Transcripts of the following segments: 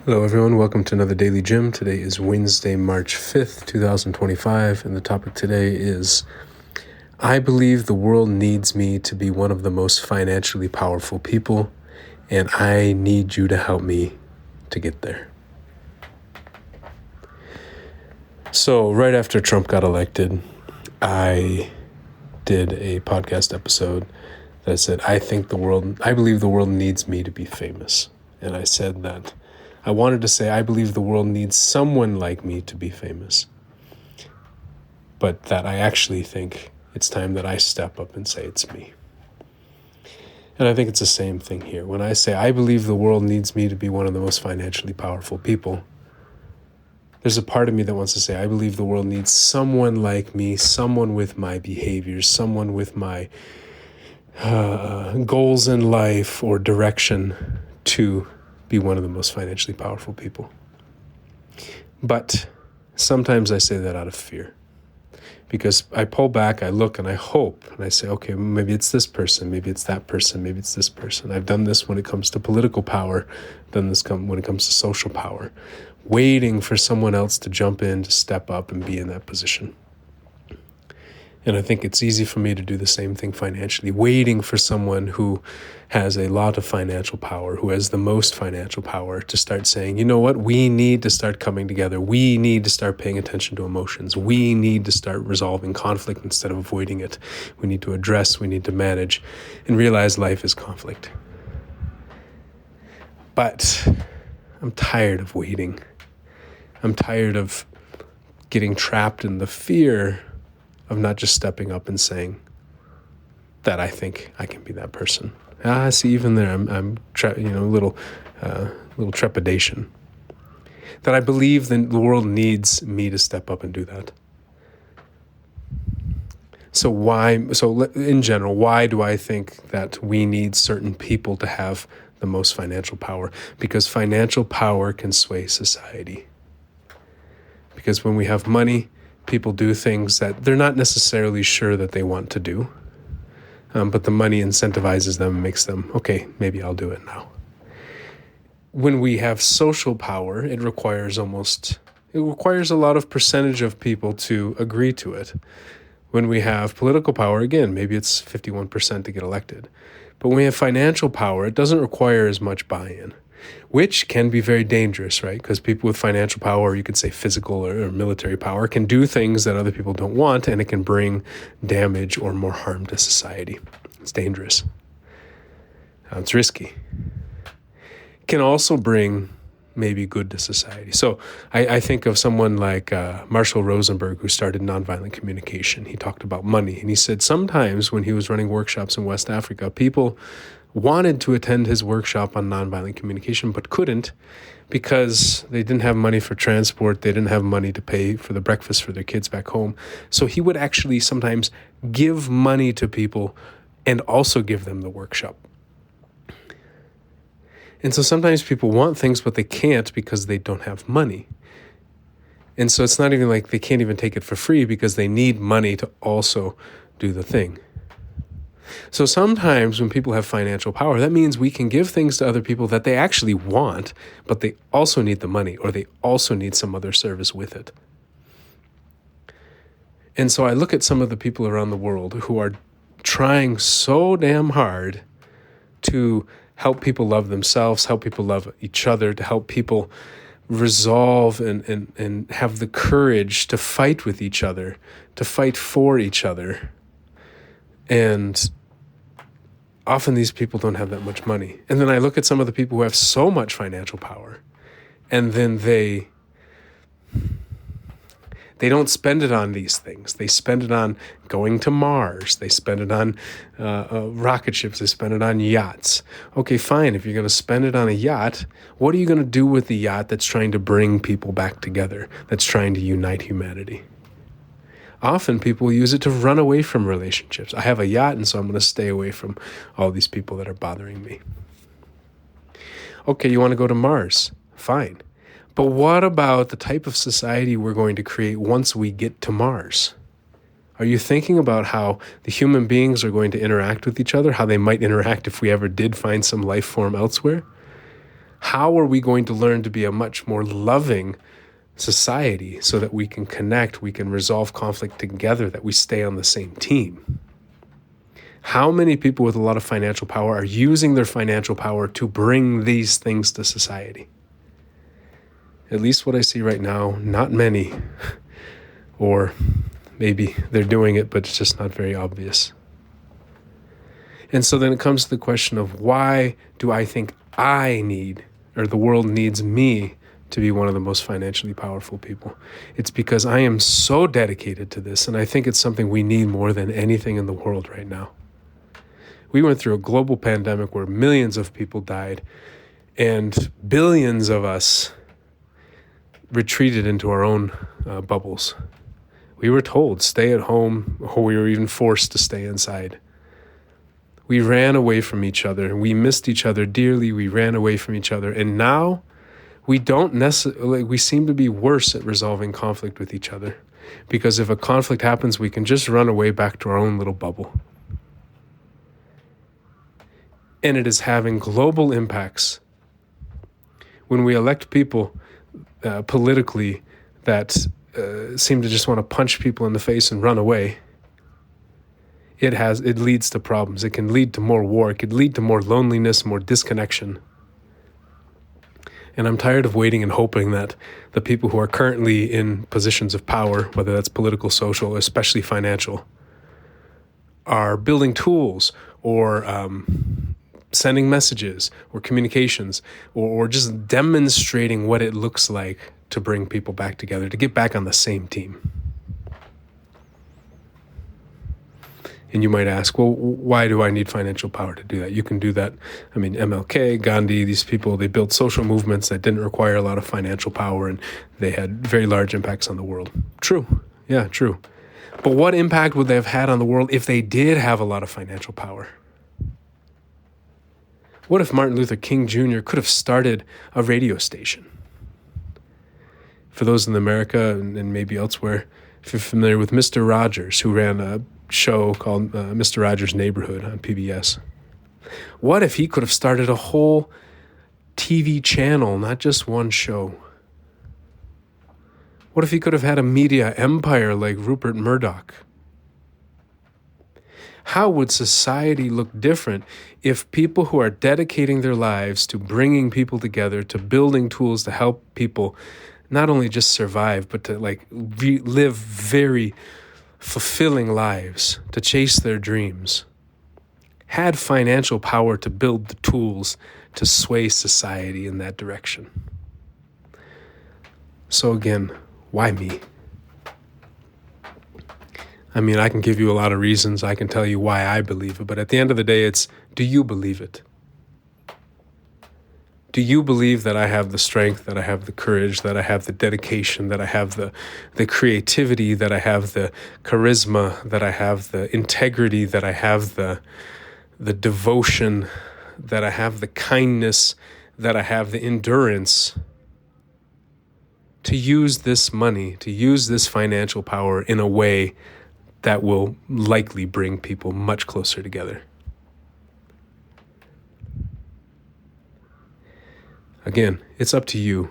Hello everyone, welcome to another Daily Gym. Today is Wednesday, March 5th, 2025, and the topic today is I believe the world needs me to be one of the most financially powerful people, and I need you to help me to get there. So, right after Trump got elected, I did a podcast episode that said, I believe the world needs me to be famous. And I said that I wanted to say, I believe the world needs someone like me to be famous. But that I actually think it's time that I step up and say it's me. And I think it's the same thing here. When I say, I believe the world needs me to be one of the most financially powerful people, there's a part of me that wants to say, I believe the world needs someone like me, someone with my behaviors, someone with my goals in life or direction to be one of the most financially powerful people. But sometimes I say that out of fear. Because I pull back, I look, and I hope, and I say, okay, maybe it's this person, maybe it's that person, maybe it's this person. I've done this when it comes to political power, done this when it comes to social power, waiting for someone else to jump in, to step up and be in that position. And I think it's easy for me to do the same thing financially, waiting for someone who has a lot of financial power, who has the most financial power, to start saying, you know what, we need to start coming together. We need to start paying attention to emotions. We need to start resolving conflict instead of avoiding it. We need to address, we need to manage, and realize life is conflict. But I'm tired of waiting. I'm tired of getting trapped in the fear of not just stepping up and saying that I think I can be that person. See, even there, I'm a little trepidation. That I believe the world needs me to step up and do that. So in general, why do I think that we need certain people to have the most financial power? Because financial power can sway society. Because when we have money, people do things that they're not necessarily sure that they want to do, but the money incentivizes them and makes them, okay, maybe I'll do it now. When we have social power, it requires a lot of percentage of people to agree to it. When we have political power, again, maybe it's 51% to get elected. But when we have financial power, it doesn't require as much buy-in, which can be very dangerous, right? Because people with financial power, or you could say physical or military power, can do things that other people don't want, and it can bring damage or more harm to society. It's dangerous. It's risky. It can also bring maybe good to society. So I think of someone like Marshall Rosenberg, who started nonviolent communication. He talked about money, and he said sometimes when he was running workshops in West Africa, people wanted to attend his workshop on nonviolent communication, but couldn't because they didn't have money for transport. They didn't have money to pay for the breakfast for their kids back home. So he would actually sometimes give money to people and also give them the workshop. And so sometimes people want things, but they can't because they don't have money. And so it's not even like they can't even take it for free because they need money to also do the thing. So sometimes when people have financial power, that means we can give things to other people that they actually want, but they also need the money, or they also need some other service with it. And so I look at some of the people around the world who are trying so damn hard to help people love themselves, help people love each other, to help people resolve and have the courage to fight with each other, to fight for each other. And often these people don't have that much money. And then I look at some of the people who have so much financial power, and then they don't spend it on these things. They spend it on going to Mars. They spend it on rocket ships. They spend it on yachts. Okay, fine. If you're going to spend it on a yacht, what are you going to do with the yacht that's trying to bring people back together, that's trying to unite humanity? Often people use it to run away from relationships. I have a yacht, and so I'm going to stay away from all these people that are bothering me. Okay, you want to go to Mars? Fine. But what about the type of society we're going to create once we get to Mars? Are you thinking about how the human beings are going to interact with each other, how they might interact if we ever did find some life form elsewhere? How are we going to learn to be a much more loving society so that we can connect, we can resolve conflict together, that we stay on the same team? How many people with a lot of financial power are using their financial power to bring these things to society? At least what I see right now, not many. Or maybe they're doing it, but it's just not very obvious. And so then it comes to the question of, why do I think I need, or the world needs me to be one of the most financially powerful people? It's because I am so dedicated to this, and I think it's something we need more than anything in the world right now. We went through a global pandemic where millions of people died, and billions of us retreated into our own bubbles. We were told, stay at home, or we were even forced to stay inside. We ran away from each other. We missed each other dearly. We ran away from each other. And now we don't necessarily, we seem to be worse at resolving conflict with each other. Because if a conflict happens, we can just run away back to our own little bubble. And it is having global impacts. When we elect people politically that seem to just want to punch people in the face and run away, it leads to problems. It can lead to more war. It could lead to more loneliness, more disconnection. And I'm tired of waiting and hoping that the people who are currently in positions of power, whether that's political, social, especially financial, are building tools or sending messages or communications or just demonstrating what it looks like to bring people back together, to get back on the same team. And you might ask, well, why do I need financial power to do that? You can do that. I mean, MLK, Gandhi, these people, they built social movements that didn't require a lot of financial power, and they had very large impacts on the world. True. Yeah, true. But what impact would they have had on the world if they did have a lot of financial power? What if Martin Luther King Jr. could have started a radio station? For those in America and maybe elsewhere, if you're familiar with Mr. Rogers, who ran a show called Mr. Rogers' Neighborhood on PBS. What if he could have started a whole TV channel, not just one show? What if he could have had a media empire like Rupert Murdoch? How would society look different if people who are dedicating their lives to bringing people together, to building tools to help people not only just survive, but to live very fulfilling lives, to chase their dreams, had financial power to build the tools to sway society in that direction? So again, why me? I mean, I can give you a lot of reasons. I can tell you why I believe it. But at the end of the day, it's, do you believe it? Do you believe that I have the strength, that I have the courage, that I have the dedication, that I have the creativity, that I have the charisma, that I have the integrity, that I have the devotion, that I have the kindness, that I have the endurance to use this money, to use this financial power in a way that will likely bring people much closer together? Again, it's up to you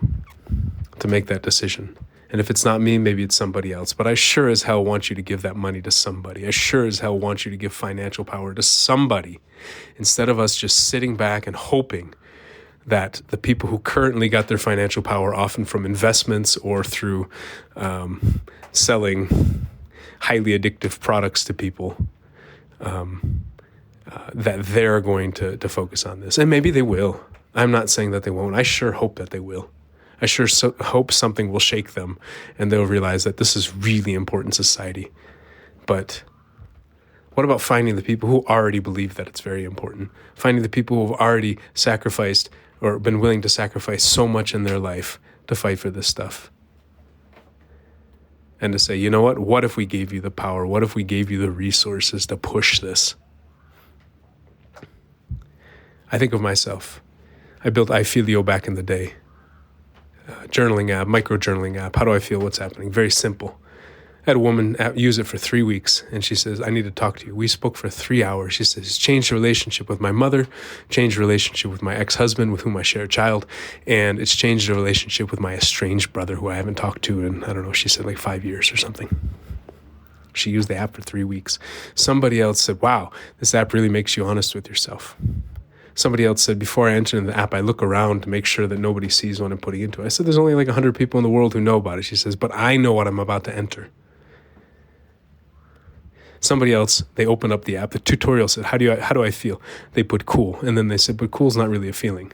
to make that decision. And if it's not me, maybe it's somebody else. But I sure as hell want you to give that money to somebody. I sure as hell want you to give financial power to somebody, instead of us just sitting back and hoping that the people who currently got their financial power, often from investments or through selling highly addictive products to people, that they're going to focus on this. And maybe they will. I'm not saying that they won't. I sure hope that they will. I sure hope something will shake them and they'll realize that this is really important society. But what about finding the people who already believe that it's very important? Finding the people who have already sacrificed or been willing to sacrifice so much in their life to fight for this stuff? And to say, you know what if we gave you the power? What if we gave you the resources to push this? I think of myself. I built iFeelio back in the day. Journaling app, micro-journaling app. How do I feel? What's happening? Very simple. I had a woman use it for 3 weeks, and she says, I need to talk to you. We spoke for 3 hours. She says, it's changed the relationship with my mother, changed the relationship with my ex-husband with whom I share a child, and it's changed the relationship with my estranged brother who I haven't talked to in, I don't know, she said like 5 years or something. She used the app for 3 weeks. Somebody else said, wow, this app really makes you honest with yourself. Somebody else said, before I enter the app, I look around to make sure that nobody sees what I'm putting into it. I said, there's only like 100 people in the world who know about it. She says, but I know what I'm about to enter. Somebody else, they open up the app. The tutorial said, how do I feel? They put cool. And then they said, but cool's not really a feeling.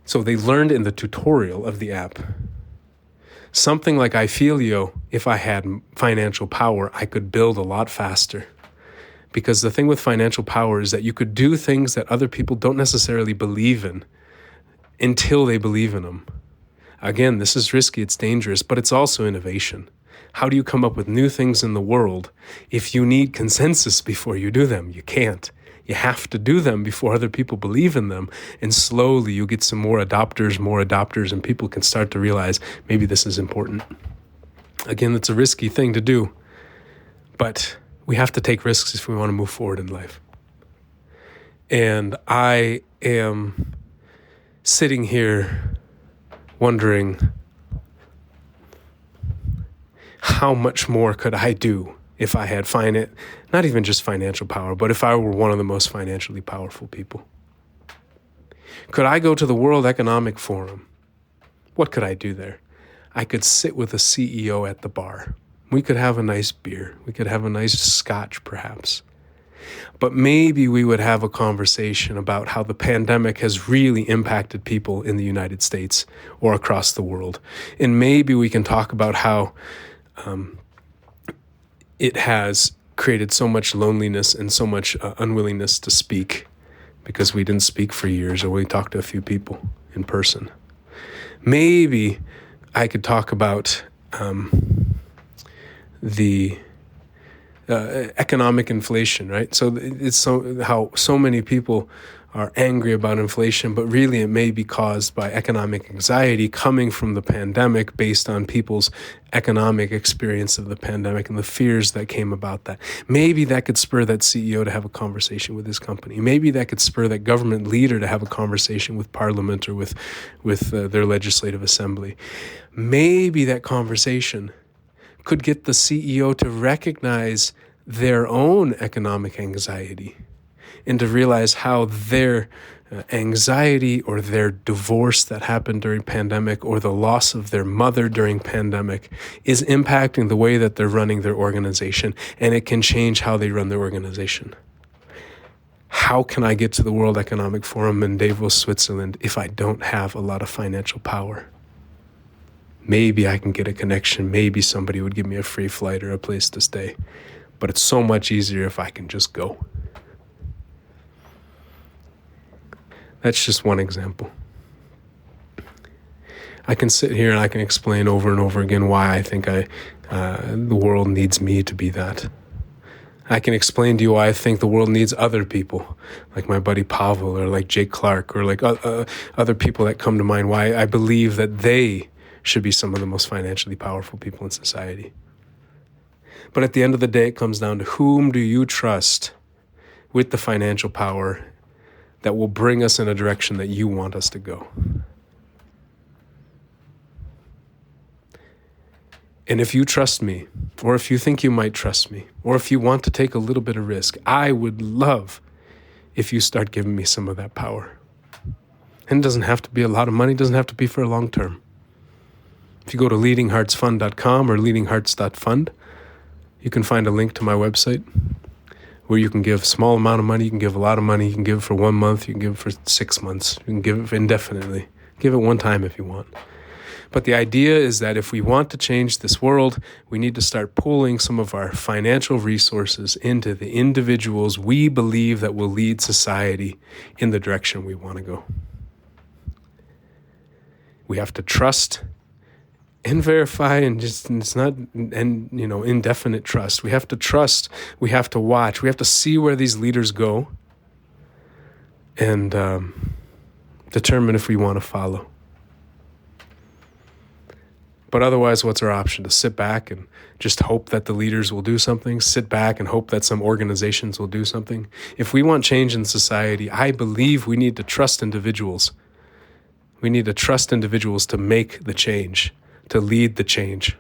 So they learned in the tutorial of the app, something like I feel, yo, if I had financial power, I could build a lot faster. Because the thing with financial power is that you could do things that other people don't necessarily believe in until they believe in them. Again, this is risky, it's dangerous, but it's also innovation. How do you come up with new things in the world if you need consensus before you do them? You can't. You have to do them before other people believe in them. And slowly you get some more adopters, and people can start to realize maybe this is important. Again, it's a risky thing to do, but we have to take risks if we want to move forward in life. And I am sitting here wondering, how much more could I do if I had not even just financial power, but if I were one of the most financially powerful people? Could I go to the World Economic Forum? What could I do there? I could sit with a CEO at the bar. We could have a nice beer. We could have a nice scotch, perhaps. But maybe we would have a conversation about how the pandemic has really impacted people in the United States or across the world. And maybe we can talk about how it has created so much loneliness and so much unwillingness to speak because we didn't speak for years, or we talked to a few people in person. Maybe I could talk about the economic inflation, right? So it's how so many people are angry about inflation, but really it may be caused by economic anxiety coming from the pandemic based on people's economic experience of the pandemic and the fears that came about that. Maybe that could spur that CEO to have a conversation with his company. Maybe that could spur that government leader to have a conversation with Parliament or with their legislative assembly. Maybe that conversation could get the CEO to recognize their own economic anxiety and to realize how their anxiety or their divorce that happened during pandemic or the loss of their mother during pandemic is impacting the way that they're running their organization, and it can change how they run their organization. How can I get to the World Economic Forum in Davos, Switzerland if I don't have a lot of financial power? Maybe I can get a connection. Maybe somebody would give me a free flight or a place to stay. But it's so much easier if I can just go. That's just one example. I can sit here and I can explain over and over again why I think the world needs me to be that. I can explain to you why I think the world needs other people, like my buddy Pavel or like Jake Clark or like other people that come to mind, why I believe that they should be some of the most financially powerful people in society. But at the end of the day, it comes down to whom do you trust with the financial power that will bring us in a direction that you want us to go. And if you trust me, or if you think you might trust me, or if you want to take a little bit of risk, I would love if you start giving me some of that power. And it doesn't have to be a lot of money, it doesn't have to be for a long term. If you go to leadingheartsfund.com or leadinghearts.fund, you can find a link to my website where you can give a small amount of money, you can give a lot of money, you can give for 1 month, you can give for 6 months, you can give it indefinitely. Give it one time if you want. But the idea is that if we want to change this world, we need to start pooling some of our financial resources into the individuals we believe that will lead society in the direction we want to go. We have to trust and verify, and it's not indefinite trust. We have to trust, we have to watch, we have to see where these leaders go and determine if we want to follow. But otherwise, what's our option? To sit back and just hope that the leaders will do something, sit back and hope that some organizations will do something. If we want change in society, I believe we need to trust individuals. We need to trust individuals to make the change, to lead the change.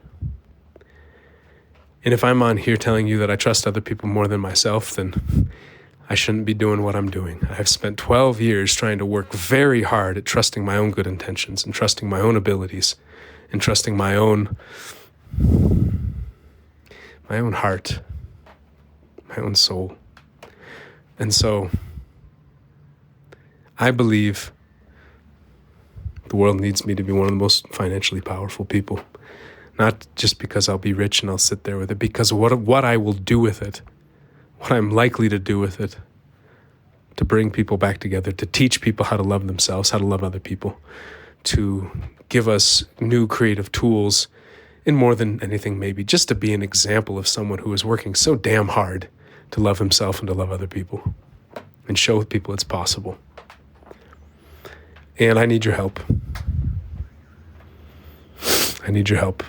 And if I'm on here telling you that I trust other people more than myself, then I shouldn't be doing what I'm doing. I've spent 12 years trying to work very hard at trusting my own good intentions and trusting my own abilities and trusting my own heart, my own soul. And so I believe the world needs me to be one of the most financially powerful people. Not just because I'll be rich and I'll sit there with it, because of what I will do with it, what I'm likely to do with it, to bring people back together, to teach people how to love themselves, how to love other people, to give us new creative tools, and more than anything, maybe just to be an example of someone who is working so damn hard to love himself and to love other people and show people it's possible. And I need your help. I need your help.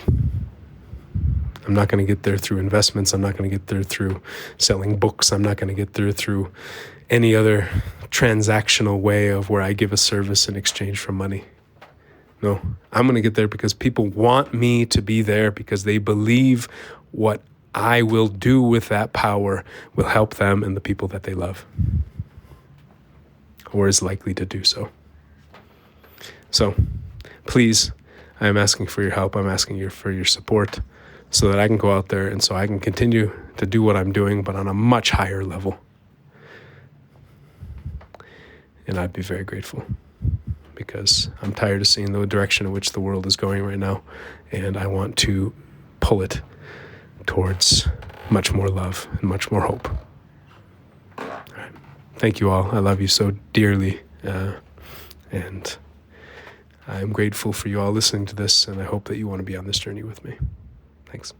I'm not going to get there through investments. I'm not going to get there through selling books. I'm not going to get there through any other transactional way of where I give a service in exchange for money. No, I'm going to get there because people want me to be there because they believe what I will do with that power will help them and the people that they love, or is likely to do so. So, please, I am asking for your help. I'm asking you for your support so that I can go out there and so I can continue to do what I'm doing, but on a much higher level. And I'd be very grateful because I'm tired of seeing the direction in which the world is going right now, and I want to pull it towards much more love and much more hope. All right. Thank you all. I love you so dearly, and I'm grateful for you all listening to this, and I hope that you want to be on this journey with me. Thanks.